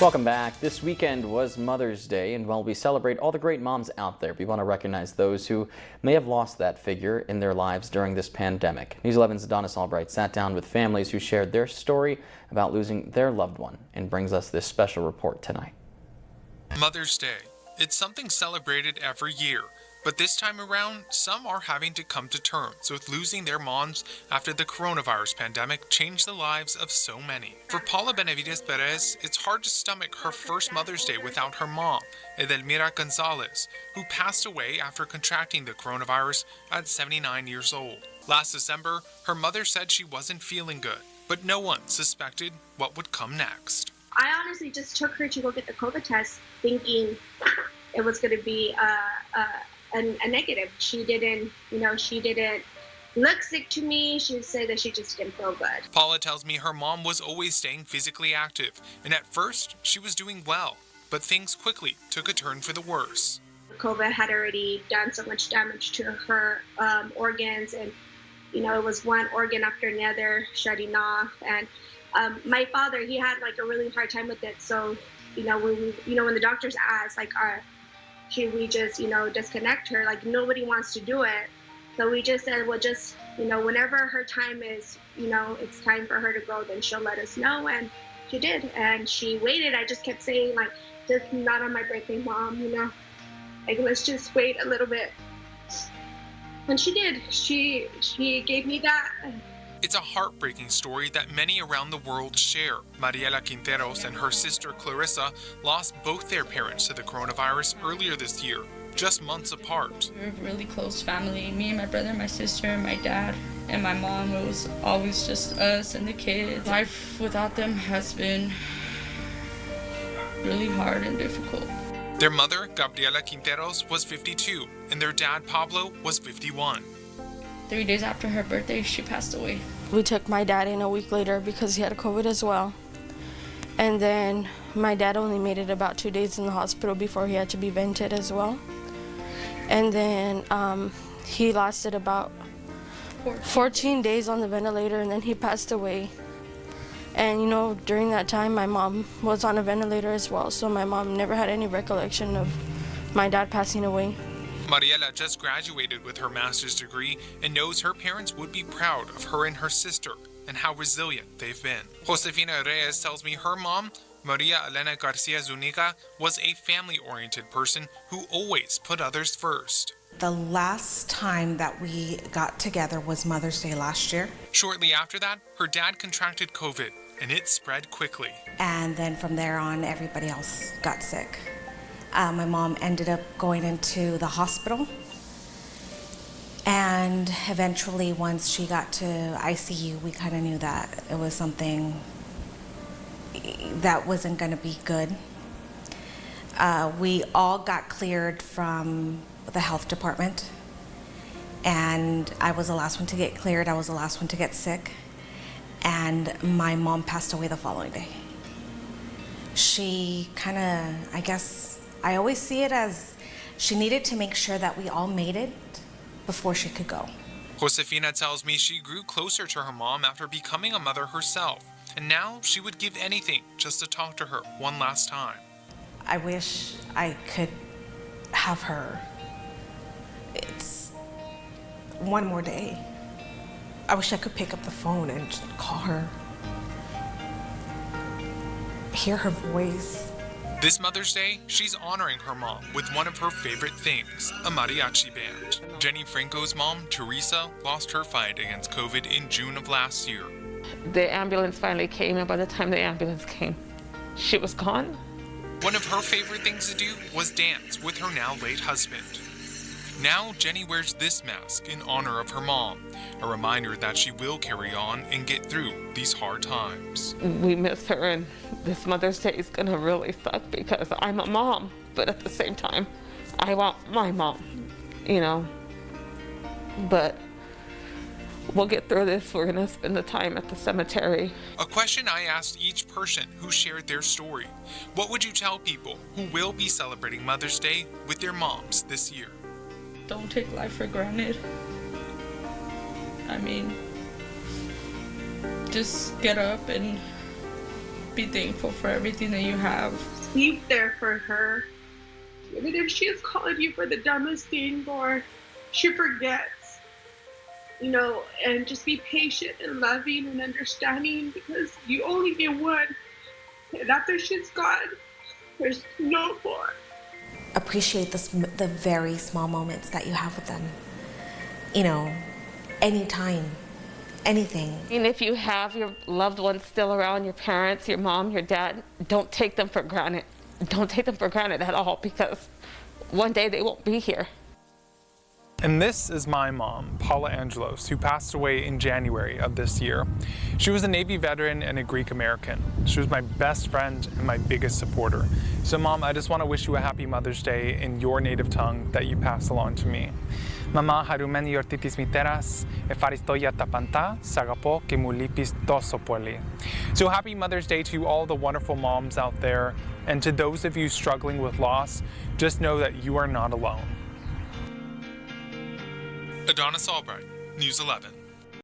Welcome back. This weekend was Mother's Day, and while we celebrate all the great moms out there, we want to recognize those who may have lost that figure in their lives during this pandemic. News 11's Adonis Albright sat down with families who shared their story about losing their loved one and brings us this special report tonight. Mother's Day. It's something celebrated every year, but this time around, some are having to come to terms with losing their moms after the coronavirus pandemic changed the lives of so many. For Paula Benavides Perez, it's hard to stomach her first Mother's Day without her mom, Edelmira Gonzalez, who passed away after contracting the coronavirus at 79 years old. Last December, her mother said she wasn't feeling good, but no one suspected what would come next. I honestly just took her to go get the COVID test thinking it was going to be a negative. She didn't look sick to me. She said that she just didn't feel good. Paula tells me her mom was always staying physically active, and at first she was doing well, but things quickly took a turn for the worse. COVID had already done so much damage to her organs, and it was one organ after another shutting off. And my father, he had like a really hard time with it. So, when the doctors asked, like, should we just, disconnect her? Like, nobody wants to do it. So we just said, well, just, whenever her time is, it's time for her to go, then she'll let us know. And she did. And she waited. I just kept saying, like, just not on my birthday, Mom, like, let's just wait a little bit. And she did. She gave me that. It's a heartbreaking story that many around the world share. Mariela Quinteros and her sister Clarissa lost both their parents to the coronavirus earlier this year, just months apart. We're a really close family. Me and my brother, my sister, my dad, and my mom. It was always just us and the kids. Life without them has been really hard and difficult. Their mother, Gabriela Quinteros, was 52, and their dad, Pablo, was 51. 3 days after her birthday, she passed away. We took my dad in a week later because he had COVID as well. And then my dad only made it about 2 days in the hospital before he had to be vented as well. And then he lasted about 14 days on the ventilator, and then he passed away. And during that time, my mom was on a ventilator as well, so my mom never had any recollection of my dad passing away. Mariela just graduated with her master's degree and knows her parents would be proud of her and her sister and how resilient they've been. Josefina Reyes tells me her mom, Maria Elena Garcia Zuniga, was a family-oriented person who always put others first. The last time that we got together was Mother's Day last year. Shortly after that, her dad contracted COVID, and it spread quickly. And then from there on, everybody else got sick. My mom ended up going into the hospital. And eventually, once she got to ICU, we kind of knew that it was something that wasn't going to be good. We all got cleared from the health department. And I was the last one to get cleared. I was the last one to get sick. And my mom passed away the following day. She kind of, I always see it as she needed to make sure that we all made it before she could go. Josefina tells me she grew closer to her mom after becoming a mother herself, and now she would give anything just to talk to her one last time. I wish I could have her. It's one more day. I wish I could pick up the phone and just call her, hear her voice. This Mother's Day, she's honoring her mom with one of her favorite things, a mariachi band. Jenny Franco's mom, Teresa, lost her fight against COVID in June of last year. The ambulance finally came, and by the time the ambulance came, she was gone. One of her favorite things to do was dance with her now late husband. Now, Jenny wears this mask in honor of her mom, a reminder that she will carry on and get through these hard times. We miss her, and this Mother's Day is gonna really suck because I'm a mom, but at the same time, I want my mom, But we'll get through this. We're gonna spend the time at the cemetery. A question I asked each person who shared their story. What would you tell people who will be celebrating Mother's Day with their moms this year? Don't take life for granted. Just get up and be thankful for everything that you have. Be there for her. Even if she is calling you for the dumbest thing or she forgets, you know, and just be patient and loving and understanding because you only get one. And after she's gone, there's no more. Appreciate the very small moments that you have with them. You know, anytime, anything. And if you have your loved ones still around, your parents, your mom, your dad, don't take them for granted. Don't take them for granted at all, because one day they won't be here. And this is my mom, Paula Angelos, who passed away in January of this year. She was a Navy veteran and a Greek American. She was my best friend and my biggest supporter. So Mom, I just want to wish you a happy Mother's Day in your native tongue that you passed along to me. Mama harumen yortitis miteras, efaristoia tapanta, sagapo kimulipis tosopoli. So happy Mother's Day to all the wonderful moms out there. And to those of you struggling with loss, just know that you are not alone. Adonis Albright, News 11.